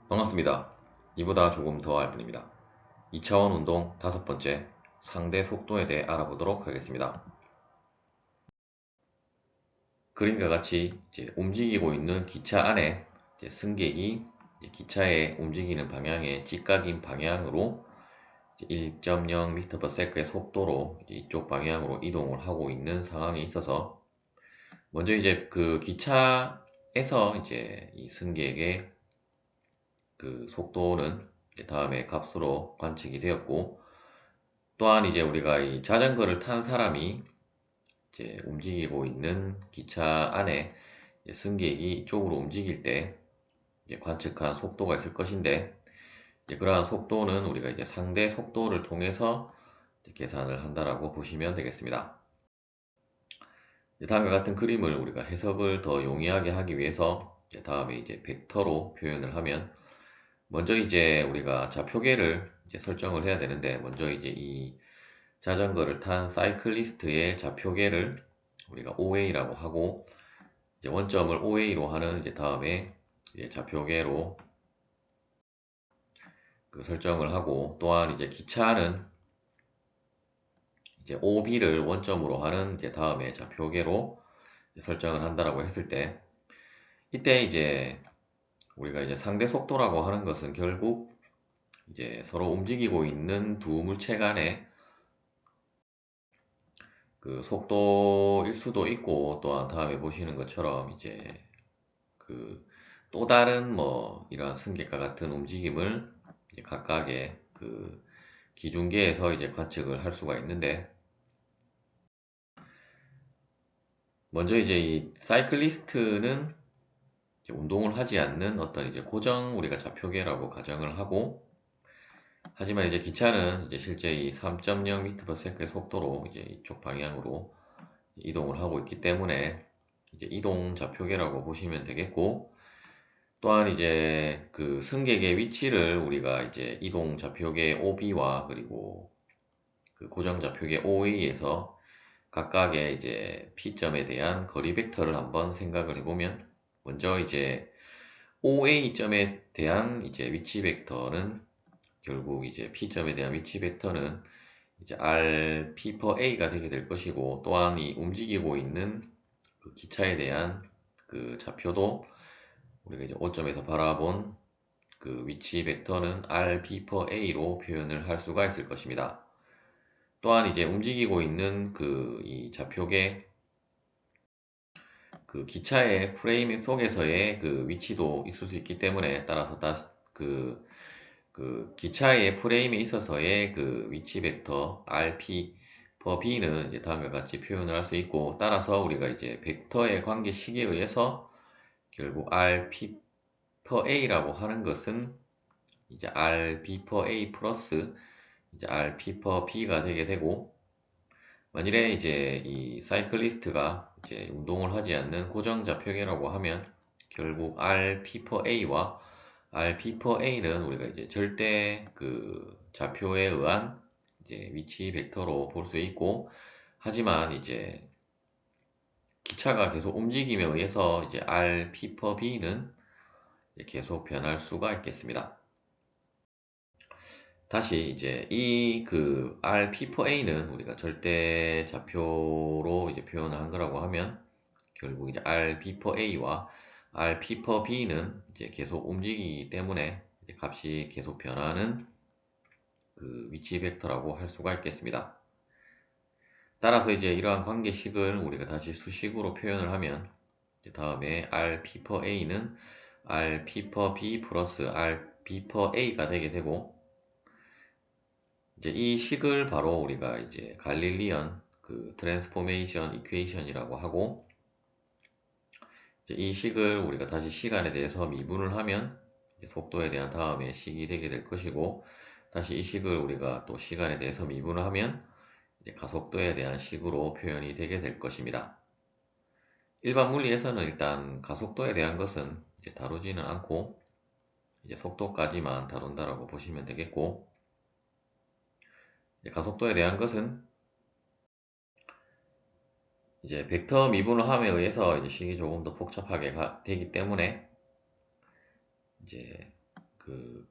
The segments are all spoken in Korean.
반갑습니다. 이보다 조금 더 알 뿐입니다. 2차원 운동 다섯 번째, 상대 속도에 대해 알아보도록 하겠습니다. 그림과 같이 움직이고 있는 기차 안에 승객이 기차의 움직이는 방향의 직각인 방향으로 1.0ms의 속도로 이쪽 방향으로 이동을 하고 있는 상황에 있어서, 먼저 그 기차에서 이 승객의 그 속도는 다음에 값으로 관측이 되었고, 또한 우리가 이 자전거를 탄 사람이 움직이고 있는 기차 안에 승객이 이쪽으로 움직일 때 관측한 속도가 있을 것인데, 그러한 속도는 우리가 상대 속도를 통해서 계산을 한다라고 보시면 되겠습니다. 다음과 같은 그림을 우리가 해석을 더 용이하게 하기 위해서 다음에 벡터로 표현을 하면, 먼저 우리가 좌표계를 설정을 해야 되는데, 먼저 이 자전거를 탄 사이클리스트의 좌표계를 우리가 OA라고 하고, 원점을 OA로 하는 다음에 좌표계로 설정을 하고, 또한 기차는 OB를 원점으로 하는 다음에 좌표계로 설정을 한다라고 했을 때, 이때 우리가 상대 속도라고 하는 것은 결국 서로 움직이고 있는 두 물체 간의 그 속도일 수도 있고, 또한 다음에 보시는 것처럼 그 또 다른 이러한 승객과 같은 움직임을 각각의 그 기준계에서 관측을 할 수가 있는데, 먼저 이 사이클리스트는 운동을 하지 않는 어떤 고정 우리가 좌표계라고 가정을 하고, 하지만 기차는 실제 이 3.0ms의 속도로 이쪽 방향으로 이동을 하고 있기 때문에 이동 좌표계라고 보시면 되겠고, 또한 그 승객의 위치를 우리가 이동 좌표계 OB와 그리고 그 고정 좌표계 OA에서 각각의 P점에 대한 거리 벡터를 한번 생각을 해보면, 먼저 OA점에 대한 위치 벡터는 결국 P점에 대한 위치 벡터는 RP per A가 되게 될 것이고, 또한 이 움직이고 있는 그 기차에 대한 그 좌표도 우리가 5점에서 바라본 그 위치 벡터는 RP per A로 표현을 할 수가 있을 것입니다. 또한 움직이고 있는 그 이 좌표계 그 기차의 프레임 속에서의 그 위치도 있을 수 있기 때문에, 따라서 그 기차의 프레임에 있어서의 그 위치 벡터 RP per B는 다음과 같이 표현을 할 수 있고, 따라서 우리가 벡터의 관계식에 의해서 결국 RP per A라고 하는 것은 RB per A 플러스 RP per B가 되게 되고, 만일에 이 사이클리스트가 운동을 하지 않는 고정 좌표계라고 하면, 결국 RP per A와 RP per A는 우리가 절대 그 좌표에 의한 위치 벡터로 볼 수 있고, 하지만 기차가 계속 움직임에 의해서 RP per B는 계속 변할 수가 있겠습니다. 다시 이 그 RP per A는 우리가 절대 좌표로 표현한 거라고 하면, 결국 RP per A와 RP per B는 계속 움직이기 때문에 값이 계속 변하는 그 위치 벡터라고 할 수가 있겠습니다. 따라서 이러한 관계식을 우리가 다시 수식으로 표현을 하면, 다음에 RP per A는 RP per B 플러스 RP per A가 되게 되고, 이 식을 바로 우리가 갈릴리언 그 트랜스포메이션 이퀘이션이라고 하고, 이 식을 우리가 다시 시간에 대해서 미분을 하면 속도에 대한 다음에 식이 되게 될 것이고, 다시 이 식을 우리가 또 시간에 대해서 미분을 하면 가속도에 대한 식으로 표현이 되게 될 것입니다. 일반 물리에서는 일단 가속도에 대한 것은 다루지는 않고 속도까지만 다룬다라고 보시면 되겠고, 가속도에 대한 것은 벡터 미분을 함에 의해서 식이 조금 더 복잡하게 되기 때문에 그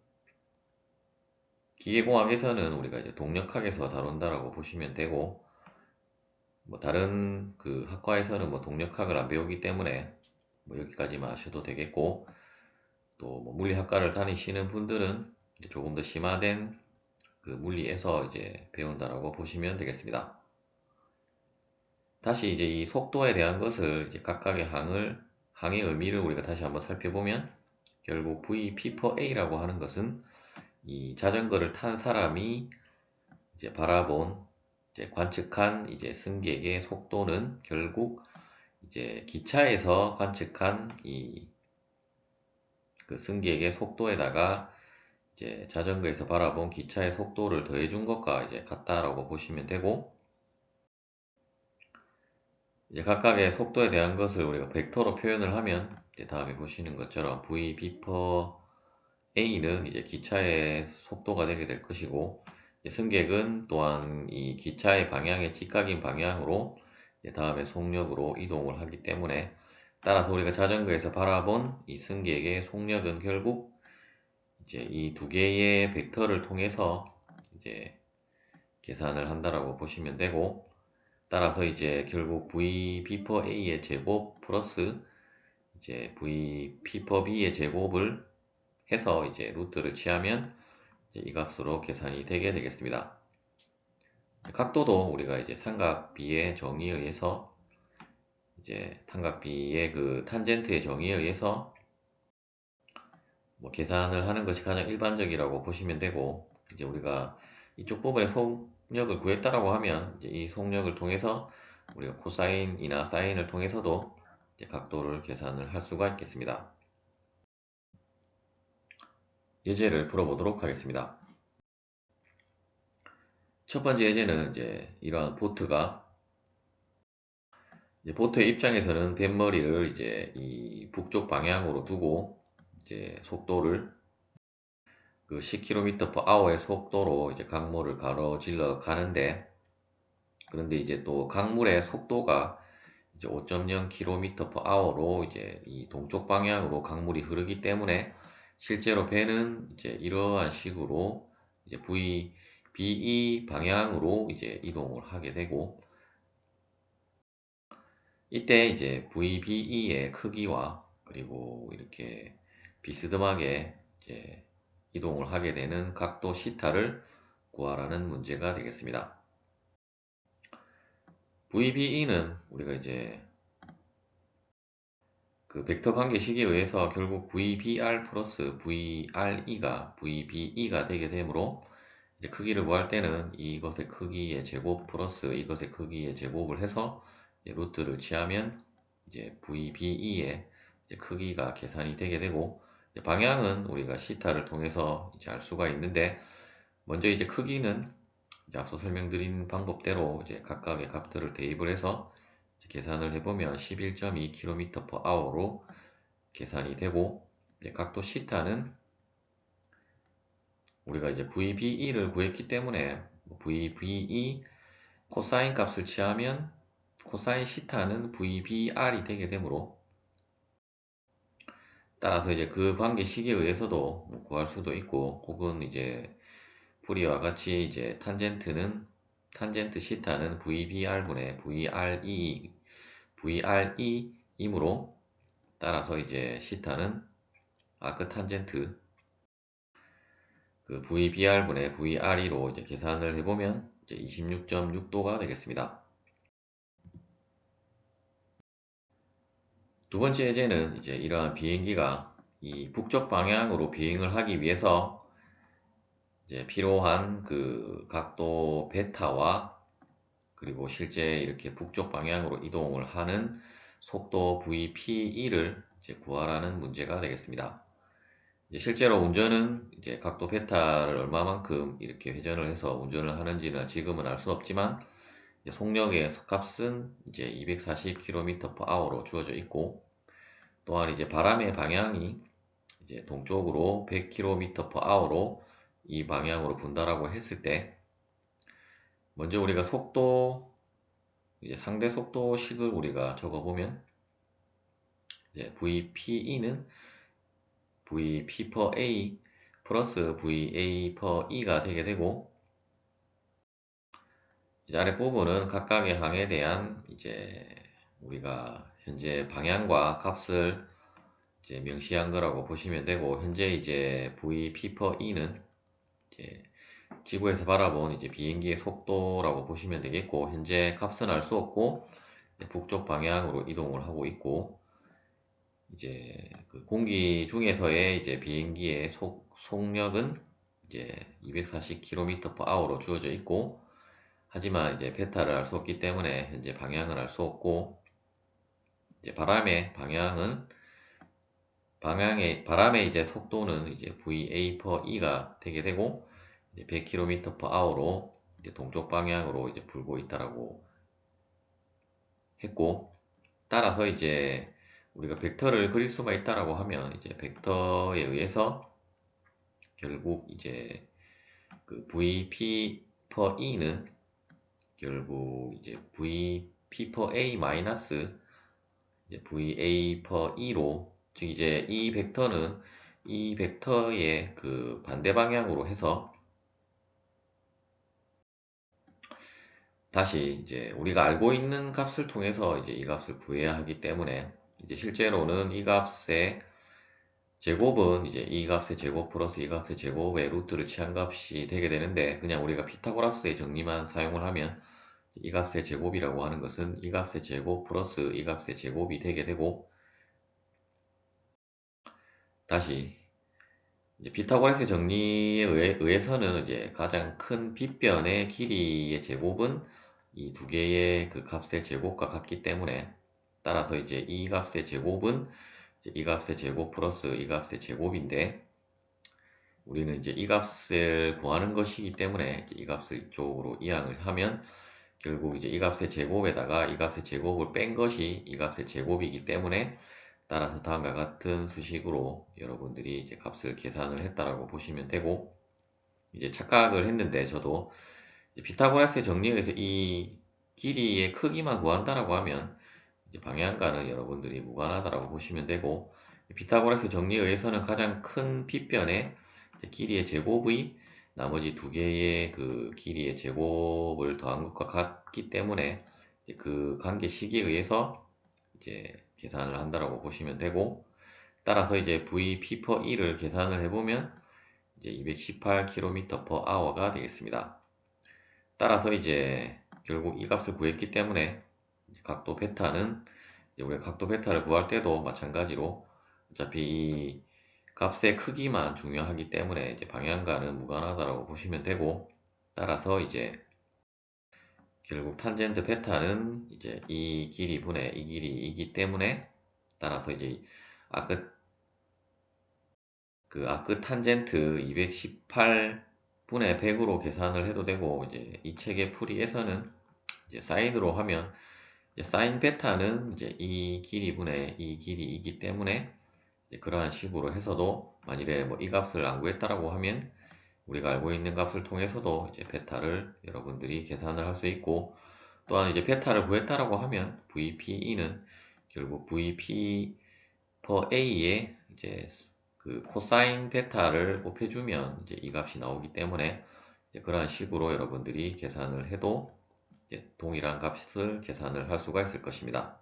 기계공학에서는 우리가 이제 동력학에서 다룬다라고 보시면 되고, 뭐 다른 그 학과에서는 뭐 동력학을 안 배우기 때문에 뭐 여기까지만 하셔도 되겠고, 또 뭐 물리학과를 다니시는 분들은 이제 조금 더 심화된 그 물리에서 이제 배운다라고 보시면 되겠습니다. 다시 이제 이 속도에 대한 것을 이제 각각의 항의 의미를 우리가 다시 한번 살펴보면, 결국 V P per A라고 하는 것은 이 자전거를 탄 사람이 이제 바라본, 이제 관측한 이제 승객의 속도는 결국 이제 기차에서 관측한 이 그 승객의 속도에다가 이제 자전거에서 바라본 기차의 속도를 더해준 것과 이제 같다라고 보시면 되고, 이제 각각의 속도에 대한 것을 우리가 벡터로 표현을 하면 이제 다음에 보시는 것처럼 v b per a는 이제 기차의 속도가 되게 될 것이고, 이제 승객은 또한 이 기차의 방향의 직각인 방향으로 이제 다음에 속력으로 이동을 하기 때문에, 따라서 우리가 자전거에서 바라본 이 승객의 속력은 결국 이제 이 두 개의 벡터를 통해서 이제 계산을 한다라고 보시면 되고, 따라서 이제 결국 v b per a의 제곱 플러스 이제 v p per b의 제곱을 해서 이제 루트를 취하면 이제 이 값으로 계산이 되게 되겠습니다. 각도도 우리가 이제 삼각비의 정의에 의해서, 이제 삼각비의 그 탄젠트의 정의에 의해서 뭐 계산을 하는 것이 가장 일반적이라고 보시면 되고, 이제 우리가 이쪽 부분의 속력을 구했다라고 하면 이제 이 속력을 통해서 우리가 코사인이나 사인을 통해서도 이제 각도를 계산을 할 수가 있겠습니다. 예제를 풀어보도록 하겠습니다. 첫 번째 예제는 이제 이러한 보트가, 이제 보트의 입장에서는 뱃머리를 이제 이 북쪽 방향으로 두고 이제 속도를 그 10km per hour의 속도로 이제 강물을 가로질러 가는데, 그런데 이제 또 강물의 속도가 이제 5.0km per hour로 이제 이 동쪽 방향으로 강물이 흐르기 때문에 실제로 배는 이제 이러한 식으로 이제 BE 방향으로 이제 이동을 하게 되고, 이때 이제 VBE의 크기와 그리고 이렇게 비스듬하게 이제 이동을 하게 되는 각도 시타를 구하라는 문제가 되겠습니다. VBE는 우리가 이제 그 벡터 관계식에 의해서 결국 VBR 플러스 VBE가 되게 되므로, 이제 크기를 구할 때는 이것의 크기의 제곱 플러스 이것의 크기의 제곱을 해서 이제 루트를 취하면 이제 VBE의 이제 크기가 계산이 되게 되고, 이제 방향은 우리가 시타를 통해서 이제 알 수가 있는데, 먼저 이제 크기는 이제 앞서 설명드린 방법대로 이제 각각의 값들을 대입을 해서 이제 계산을 해보면 11.2km per hour로 계산이 되고, 이제 각도 시타는 우리가 이제 VBE를 구했기 때문에 VBE 코사인 값을 취하면 코사인 시타는 VBR이 되게 되므로, 따라서 이제 그 관계식에 의해서도 뭐 구할 수도 있고, 혹은 이제 풀이와 같이 이제 탄젠트 시타는 VBR분의 VRE이므로, 따라서 이제 시타는 아크 탄젠트 그 VBR분의 VRE로 이제 계산을 해보면 이제 26.6도가 되겠습니다. 두 번째 예제는 이제 이러한 비행기가 이 북쪽 방향으로 비행을 하기 위해서 이제 필요한 그 각도 베타와 그리고 실제 이렇게 북쪽 방향으로 이동을 하는 속도 VPE를 이제 구하라는 문제가 되겠습니다. 이제 실제로 운전은 이제 각도 베타를 얼마만큼 이렇게 회전을 해서 운전을 하는지는 지금은 알 수 없지만, 이제 속력의 값은 이제 240km per hour로 주어져 있고, 또한 이제 바람의 방향이 이제 동쪽으로 100km per hour로 이 방향으로 분다라고 했을 때, 먼저 우리가 속도 이제 상대 속도식을 우리가 적어보면, 이제 VPE는 VP per A 플러스 VA per E가 되게 되고, 이제 아랫부분은 각각의 항에 대한 이제 우리가 현재 방향과 값을 이제 명시한 거라고 보시면 되고, 현재 이제 VP per E는 이제 지구에서 바라본 이제 비행기의 속도라고 보시면 되겠고, 현재 값은 알 수 없고 북쪽 방향으로 이동을 하고 있고, 이제 그 공기 중에서의 이제 비행기의 속력은 이제 240km/h로 주어져 있고, 하지만 이제 베타를 알 수 없기 때문에 현재 방향을 알 수 없고, 이제 바람의 이제 속도는 이제 VA per E가 되게 되고, 이제 100km/h로 이제 동쪽 방향으로 이제 불고 있다라고 했고, 따라서 이제 우리가 벡터를 그릴 수만 있다라고 하면 이제 벡터에 의해서 결국 이제 그 VP per E는 결국 이제 VP per A 마이너스 이제 VA per E로, 즉 이제 이 벡터는 이 벡터의 그 반대 방향으로 해서 다시 이제 우리가 알고 있는 값을 통해서 이제 이 값을 구해야 하기 때문에, 이제 실제로는 이 값의 제곱은 이제 이 값의 제곱 플러스 이 값의 제곱의 루트를 취한 값이 되게 되는데, 그냥 우리가 피타고라스의 정리만 사용을 하면 이 값의 제곱이라고 하는 것은 이 값의 제곱 플러스 이 값의 제곱이 되게 되고, 다시 이제 피타고라스의 정리에 의해서는 이제 가장 큰 빗변의 길이의 제곱은 이 두 개의 그 값의 제곱과 같기 때문에, 따라서 이제 이 값의 제곱은 이제 이 값의 제곱 플러스 이 값의 제곱인데, 우리는 이제 이 값을 구하는 것이기 때문에 이제 이 값을 이쪽으로 이항을 하면 결국 이제 이 값의 제곱에다가 이 값의 제곱을 뺀 것이 이 값의 제곱이기 때문에, 따라서 다음과 같은 수식으로 여러분들이 이제 값을 계산을 했다라고 보시면 되고, 이제 착각을 했는데 저도 이제 피타고라스의 정리에 의해서 이 길이의 크기만 구한다라고 하면 이제 방향과는 여러분들이 무관하다라고 보시면 되고, 피타고라스 정리에 의해서는 가장 큰 빗변의 길이의 제곱의 나머지 두 개의 그 길이의 제곱을 더한 것과 같기 때문에 이제 그 관계 식에 의해서 이제 계산을 한다라고 보시면 되고, 따라서 이제 VP per E를 계산을 해보면 이제 218km/h가 되겠습니다. 따라서 이제 결국 이 값을 구했기 때문에 각도 베타는 이제 우리가 각도 베타를 구할 때도 마찬가지로 어차피 이 값의 크기만 중요하기 때문에 이제 방향과는 무관하다라고 보시면 되고, 따라서 이제 결국 탄젠트 베타는 이제 이 길이 분의 이 길이이기 때문에, 따라서 이제 아크 탄젠트 218분의 100으로 계산을 해도 되고, 이제 이 책의 풀이에서는 이제 사인으로 하면 이제 사인 베타는 이제 이 길이 분의 이 길이이기 때문에 이제 그러한 식으로 해서도, 만일에 뭐 이 값을 안 구했다라고 하면 우리가 알고 있는 값을 통해서도 이제 베타를 여러분들이 계산을 할 수 있고, 또한 이제 베타를 구했다라고 하면 VPE는 결국 VP per A에 이제 그 코사인 베타를 곱해주면 이제 이 값이 나오기 때문에, 이제 그러한 식으로 여러분들이 계산을 해도 이제 동일한 값을 계산을 할 수가 있을 것입니다.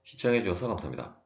시청해 주셔서 감사합니다.